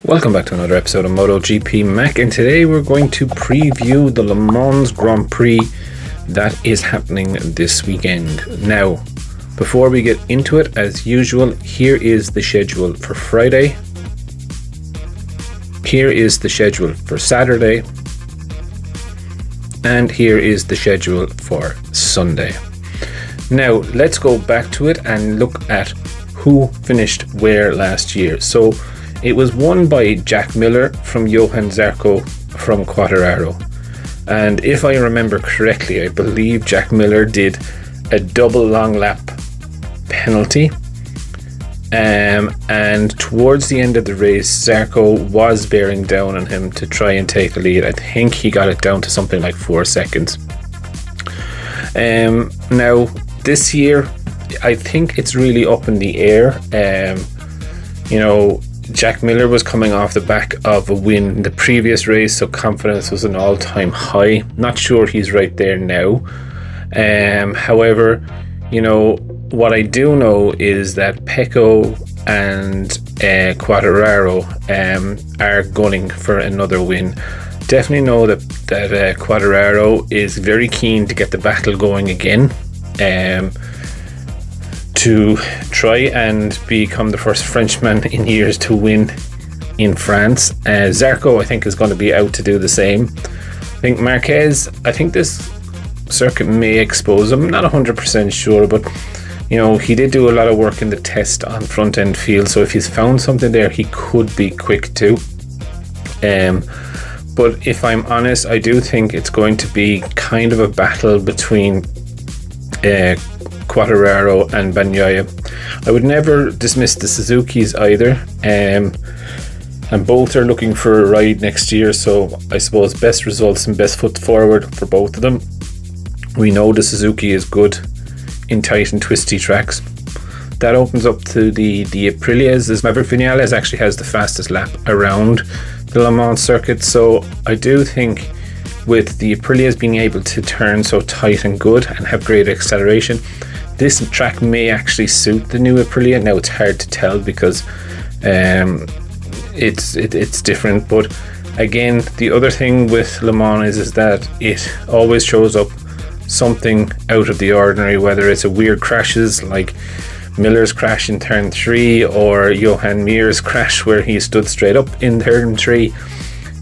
Welcome back to another episode of MotoGP Mac, and today we're going to preview the Le Mans Grand Prix that is happening this weekend. Now, before we get into it, as usual, here is the schedule for Friday. Here is the schedule for Saturday. And here is the schedule for Sunday. Now, let's go back to it and look at who finished where last year. So, it was won by Jack Miller from Johan Zarco from Quartararo. And if I remember correctly, I believe Jack Miller did a double long lap penalty. And towards the end of the race, Zarco was bearing down on him to try and take the lead. I think he got it down to something like 4 seconds. Now, this year, I think it's really up in the air. Jack Miller was coming off the back of a win in the previous race, so confidence was an all-time high. Not sure he's right there now. However, what I do know is that Pecco and Quartararo are gunning for another win. Definitely know that Quartararo is very keen to get the battle going again. To try and become the first Frenchman in years to win in France. Zarco, I think, is going to be out to do the same. I think Marquez, I think this circuit may expose him. Not 100% sure, but he did do a lot of work in the test on front end field, so if he's found something there, he could be quick too. But if I'm honest, I do think it's going to be kind of a battle between Quartararo and Bagnaia. I would never dismiss the Suzukis either, and both are looking for a ride next year, so I suppose best results and best foot forward for both of them. We know the Suzuki is good in tight and twisty tracks. That opens up to the Aprilias, as Maverick Vinales actually has the fastest lap around the Le Mans circuit, so I do think with the Aprilias being able to turn so tight and good and have great acceleration, this track may actually suit the new Aprilia. Now, it's hard to tell because it's different, but again, the other thing with Le Mans is that it always shows up something out of the ordinary, whether it's a weird crashes like Miller's crash in turn 3 or Johan Mir's crash where he stood straight up in turn 3.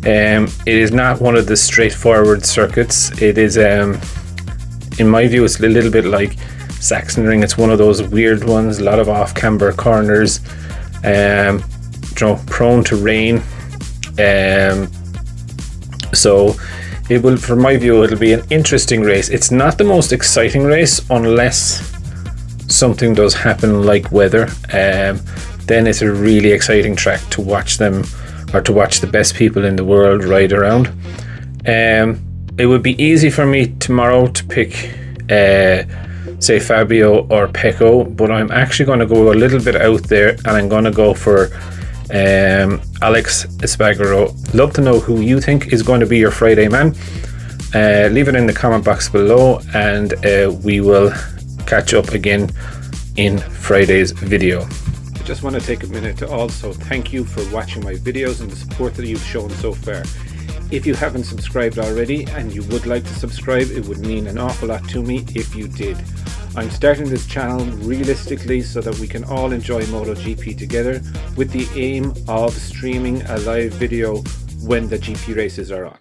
It is not one of the straightforward circuits. It is, in my view, it's a little bit like Sachsenring. It's one of those weird ones, a lot of off-camber corners, prone to rain. So it will, from my view, it'll be an interesting race. It's not the most exciting race unless something does happen like weather. Then it's a really exciting track to watch them, or to watch the best people in the world ride around. It would be easy for me tomorrow to pick say Fabio or Pecco, but I'm actually going to go a little bit out there and I'm going to go for Alex Espargaro. Love to know who you think is going to be your Friday man. Leave it in the comment box below, and we will catch up again in Friday's video. I just want to take a minute to also thank you for watching my videos and the support that you've shown so far. If you haven't subscribed already and you would like to subscribe, it would mean an awful lot to me if you did. I'm starting this channel realistically so that we can all enjoy MotoGP together, with the aim of streaming a live video when the GP races are on.